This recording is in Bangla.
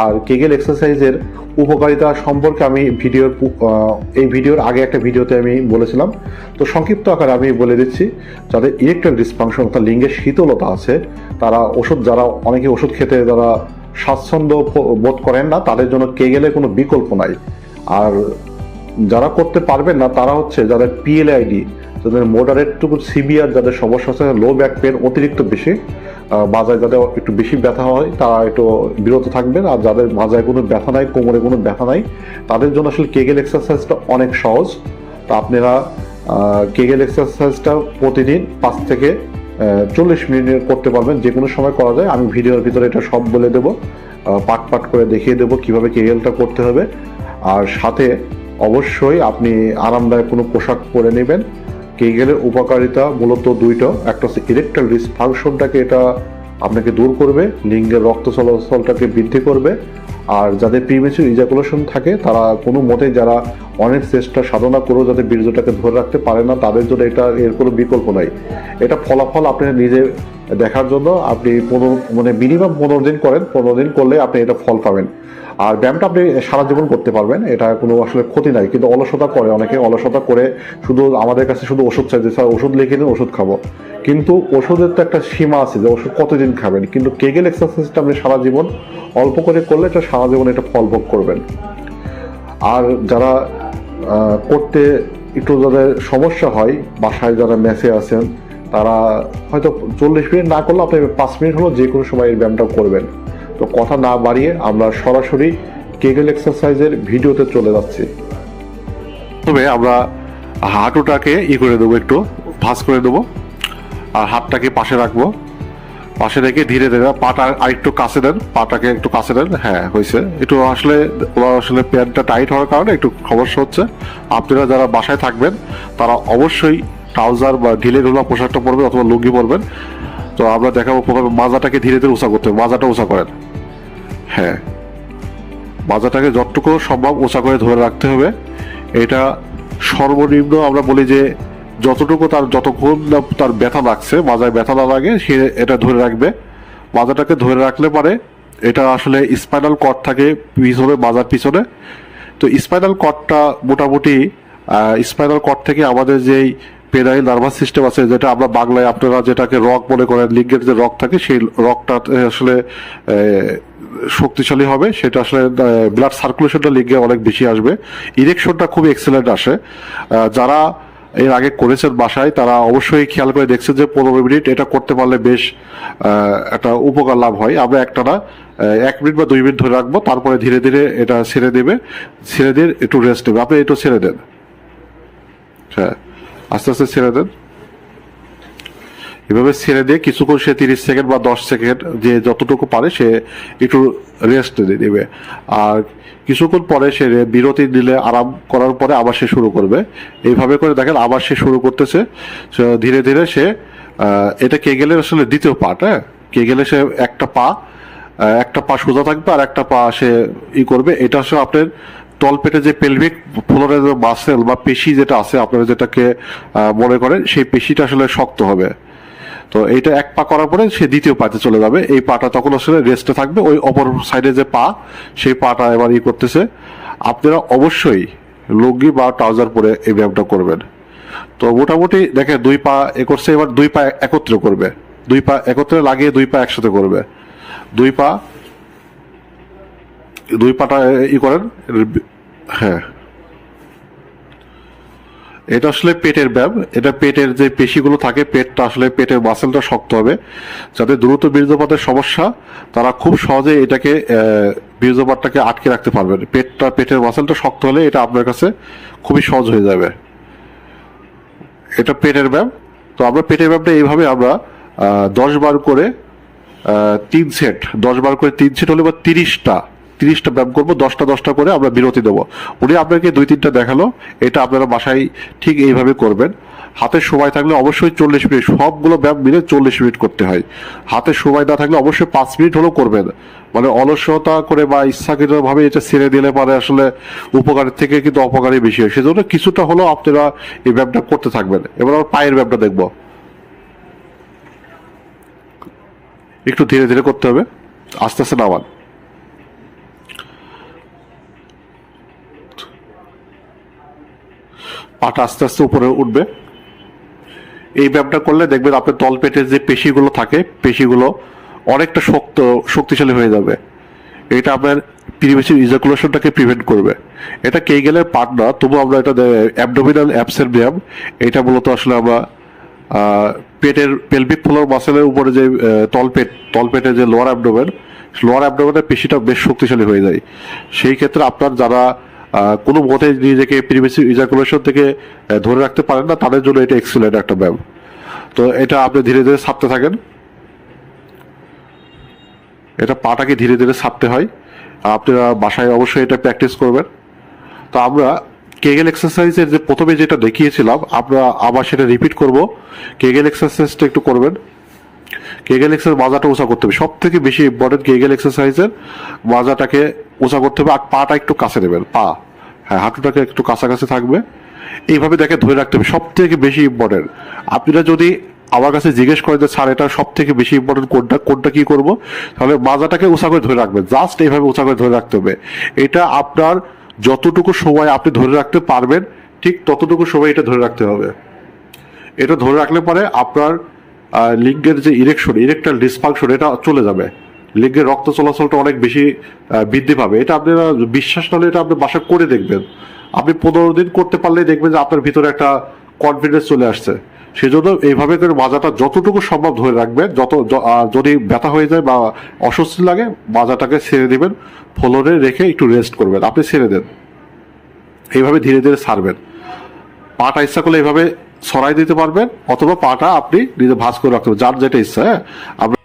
আর কেগেল এক্সারসাইজের উপকারিতা সম্পর্কে আমি এই ভিডিওর আগে একটা ভিডিওতে আমি বলেছিলাম। তো সংক্ষিপ্ত আকারে আমি বলে দিচ্ছি, যাদের ইরেকটাইল ডিসফাংশন অর্থাৎ লিঙ্গের শীতলতা আছে, তারা যারা অনেকে ওষুধ খেতে যারা স্বাচ্ছন্দ্য বোধ করেন না, তাদের জন্য কেগেলের কোনো বিকল্প নাই। আর যারা করতে পারবেন না তারা হচ্ছে যাদের পিএলআইডি, যাদের মডারেট টু সিভিয়ার যাদের সমস্যা আছে, লো ব্যাক পেন অতিরিক্ত বেশি, মাজায় যাদের একটু বেশি ব্যথা হয় তারা একটু বিরত থাকবেন। আর যাদের মাজায় কোনো ব্যথা নাই, কোমরে কোনো ব্যথা নাই, তাদের জন্য আসলে কেগেল এক্সারসাইজটা অনেক সহজ। তো আপনারা কেগেল এক্সারসাইজটা প্রতিদিন 5 থেকে 40 মিনিট করতে পারবেন, যে কোনো সময় করা যায়। আমি ভিডিওর ভিতরে এটা সব বলে দেবো, পাট করে দেখিয়ে দেবো কীভাবে কেগেলটা করতে হবে। আর সাথে অবশ্যই আপনি আরামদায়ক কোনো পোশাক পরে নেবেন। কেগেলের উপকারিতা মূলত দুইটা, একটা হচ্ছে ইরেকটাইল ডিসফাংশনটাকে এটা আপনাকে দূর করবে, লিঙ্গের রক্ত চলাচলটাকে বৃদ্ধি করবে। আর যাদের প্রিমেচুর ইজাকুলেশন থাকে তারা কোনো মতে যারা অনেক চেষ্টা সাধনা করেও যাতে বীর্যটাকে ধরে রাখতে পারে না, তাদের জন্য এর কোনো বিকল্প নাই। এটা ফলাফল আপনি নিজে দেখার জন্য আপনি মিনিমাম 15 দিন করেন, 15 দিন করলে আপনি এটা ফল পাবেন। আর ব্যায়ামটা আপনি সারা জীবন করতে পারবেন, এটা কোনো আসলে ক্ষতি নাই। কিন্তু অলসতা করে অনেকে, অলসতা করে শুধু আমাদের কাছে শুধু ওষুধ চাই যে স্যার ওষুধ লিখে নিন, ওষুধ খাবো। কিন্তু ওষুধের তো একটা সীমা আছে যে ওষুধ কতদিন খাবেন। কিন্তু কেগেল এক্সারসাইজটা আপনি সারা জীবন অল্প করে করলে এটা সারা জীবন এটা ফল ভোগ করবেন। আর যারা করতে একটু যাদের সমস্যা হয়, বাসায় যারা মেসে আছেন, তারা হয়তো 40 মিনিট না করলে আপনি 5 মিনিট হলো যে কোনো সময় এই ব্যায়ামটা করবেন। তো কথা না বাড়িয়ে আমরা সরাসরি কেগেল এক্সারসাইজের ভিডিওতে চলে যাচ্ছি। তবে আমরা হাঁটুটাকে করে দেবো, একটু ভাঁজ করে দেবো, আর হাতটাকে পাশে রাখবো। পাশে রেখে ধীরে ধীরে পাটা আরেকটু কাছে দেন, পাটাকে একটু কাছে দেন। হ্যাঁ, হয়েছে। একটু আসলে প্যান্টটা টাইট হওয়ার কারণে একটু সমস্যা হচ্ছে। আপনারা যারা বাসায় থাকবেন তারা অবশ্যই ট্রাউজার বা ঢিলে ঢোলা পোশাকটা পরবেন অথবা লুঙ্গি পরবেন। তো আমরা দেখাবো মাজাটাকে ধীরে ধীরে উঁচা করতে হবে। মাজাটা উঁচা করেন। হ্যাঁ, মাজাটাকে যতটুকু সম্ভব উঁচা করে ধরে রাখতে হবে। এটা সর্বনিম্ন আমরা বলি যে যতক্ষণ তার ব্যথা লাগছে, মাজায় ব্যথা না লাগে সে এটা ধরে রাখবে। মাজাটাকে ধরে রাখলে পারে এটা আসলে স্পাইনাল কর্ড থাকে পিছনে, মাজার পিছনে। তো স্পাইনাল কর্ডটা মোটামুটি স্পাইনাল কর্ড থেকে আমাদের যেই পেরাইল নার্ভাস সিস্টেম আছে, যেটা আমরা বাংলায় আপনারা যেটাকে রগ মনে করেন, লিঙ্গের যে রগ থাকে সেই রগটা আসলে শক্তিশালী হবে। সেটা আসলে ব্লাড সার্কুলেশনটা লিঙ্গে অনেক বেশি আসবে। ইরেকশনটা খুব এক্সেলেন্ট আসে। যারা এর আগে করেছেন বাসায় তারা অবশ্যই খেয়াল করে দেখছেন যে 15 মিনিট এটা করতে পারলে বেশ একটা উপকার লাভ হয়। আমরা একটানা 1 মিনিট বা 2 মিনিট ধরে রাখবো, তারপরে ধীরে ধীরে এটা ছেড়ে দিয়ে একটু রেস্ট নেবে। আপনি একটু ছেড়ে দেন। হ্যাঁ, আস্তে আস্তে ছেড়ে দেন। এভাবে ছেড়ে দিয়ে কিছুক্ষণ সে 30 সেকেন্ড বা 10 সেকেন্ড যে যতটুকু পারে সে একটু রেস্ট দেবে। আর কিছুক্ষণ পরে সে বিরতি দিলে, আরাম করার পরে আবার সে শুরু করবে। এইভাবে করে দেখেন আবার সে শুরু করতেছে ধীরে ধীরে। সে এটা কেগেলের আসলে দ্বিতীয় পার্ট। হ্যাঁ, কেগেলে সে একটা পা সোজা থাকবে আর একটা পা সে করবে। এটা আসলে আপনার তলপেটে যে পেলভিক ফ্লোরের মাসেল বা পেশি যেটা আছে, আপনারা যেটাকে মনে করেন, সেই পেশিটা আসলে শক্ত হবে। তো এইটা এক পা করার পরে সে দ্বিতীয় পাতে চলে যাবে। এই পাটা তখন আসলে রেস্টে থাকবে। ওই অপর সাইডে যে পা, সেই পাটা এবার করতেছে। আপনারা অবশ্যই লুঙ্গি বা ট্রাউজার পরে এই ব্যায়ামটা করবেন। তো মোটামুটি দেখে 2 পা করছে, এবার 2 পা একত্রে করবে। 2 পা একত্রে লাগিয়ে 2 পা একসাথে করবে। 2 পাটা করেন। হ্যাঁ, এটা আসলে পেটের ব্যায়াম। এটা পেটের যে পেশিগুলো থাকে, পেটটা আসলে পেটের মাসেলটা শক্ত হবে। যাদের দ্রুত বীর্যপাতের সমস্যা তারা খুব সহজে এটাকে বীর্যপাতটাকে আটকে রাখতে পারবেন। পেটের মাসেলটা শক্ত হলে এটা আপনার কাছে খুবই সহজ হয়ে যাবে। এটা পেটের ব্যায়াম। তো আমরা পেটের ব্যায়ামটা এইভাবে আমরা 10 বার করে 3 সেট, 10 বার করে 3 সেট হলে বা 30টা ব্যায়াম করবো। 10টা করে আমরা বিরতি দেবো। উনি আপনাকে 2-3টা দেখালো। এটা আপনারা বাসায় ঠিক এইভাবে করবেন। হাতে সময় থাকলে অবশ্যই 40 মিনিট, সবগুলো ব্যায়াম মিলে 40 মিনিট করতে হয়। হাতে সময় না থাকলে অবশ্যই 5 মিনিট হলেও করবেন। মানে অলসতা করে বা ইচ্ছাকৃতভাবে এটা ছেড়ে দিলে পারে আসলে উপকারের থেকে কিন্তু অপকারী বেশি হয়। সেজন্য কিছুটা হলেও আপনারা এই ব্যায়ামটা করতে থাকবেন। এবার আমরা পায়ের ব্যায়ামটা দেখবো। একটু ধীরে ধীরে করতে হবে, আস্তে আস্তে নামান। পাটা আস্তে আস্তে উপরে উঠবে। এই ব্যায়ামটা করলে দেখবেন আপনার তলপেটের যে পেশিগুলো থাকে পেশিগুলো অনেকটা শক্তিশালী হয়ে যাবে। এটা আপনার প্রিমেচুর ইজাকুলেশনটাকে প্রিভেন্ট করবে। এটা কেগেলের পার্ট না, তবু আমরা এটা অ্যাবডোমিনাল অ্যাপসের ব্যায়াম। এটা মূলত আসলে আমরা পেটের পেলভিক ফ্লোর মাসেলের উপরে যে তলপেটের যে লোয়ার অ্যাবডোমেনের পেশিটা বেশ শক্তিশালী হয়ে যায়। সেই ক্ষেত্রে আপনার যারা কোনো মতে নিজেকে প্রিমেচুর ইজাকুলেশন থেকে ধরে রাখতে পারেন না, তাদের জন্য এটা এক্সিলেন্ট একটা ব্যায়াম। তো এটা আপনি ধীরে ধীরে ছাপতে থাকেন। এটা পাটাকে ধীরে ধীরে ছাপতে হয়। আপনারা বাসায় অবশ্যই এটা প্র্যাকটিস করবেন। তো আমরা কেগেল এক্সারসাইজের যে প্রথমে যেটা দেখিয়েছিলাম আমরা আবার সেটা রিপিট করব। কেগেল এক্সারসাইজটা একটু করবেন। কেগেল এক্সারসাইজ মাজাটা উঁচা করতে হবে, সব থেকে বেশি ইম্পর্টেন্ট। কেগেল এক্সারসাইজের মাজাটাকে উঁচা করতে হবে আর পাটা একটু কাছে নেবেন। হ্যাঁ, হাঁটুটাকে একটু কাছাকাছি থাকবে। এইভাবে দেখে ধরে রাখতে হবে, সব থেকে বেশি ইম্পর্টেন্ট। আপনারা যদি আমার কাছে জিজ্ঞেস করেন যে স্যার এটা সব থেকে বেশি ইম্পর্টেন্ট কোনটা কি করব, তাহলে মাজাটাকে উঁচা করে ধরে রাখবেন। জাস্ট এইভাবে উঁচা করে ধরে রাখতে হবে। এটা আপনার যতটুকু সময় আপনি ধরে রাখতে পারবেন ঠিক ততটুকু সময় এটা ধরে রাখতে হবে। এটা ধরে রাখলে পরে আপনার লিঙ্গের যে ইরেকটাইল ডিসফাংশন এটা চলে যাবে। লিঙ্গের রক্ত চলাচলটা অনেক বেশি বৃদ্ধি পাবে। এটা আপনারা বিশ্বাস না হলে এটা আপনি বাসায় করে দেখবেন। আপনি 15 দিন করতে পারলেই দেখবেন যে আপনার ভিতরে একটা কনফিডেন্স চলে আসছে। সেজন্য এইভাবে করে মাজাটা যতটুকু সম্ভব ধরে রাখবেন। যদি ব্যথা হয়ে যায় বা অস্বস্তি লাগে মাজাটাকে ছেড়ে দিবেন, ফ্লোরে রেখে একটু রেস্ট করবেন। আপনি ছেড়ে দেন, এইভাবে ধীরে ধীরে ছাড়বেন। পাটা ইচ্ছা করলে এইভাবে ছড়াই দিতে পারবেন, অথবা পাটা আপনি নিজে ভাঁজ করে রাখতে পারবেন, যার যেটা ইচ্ছা। হ্যাঁ, আমরা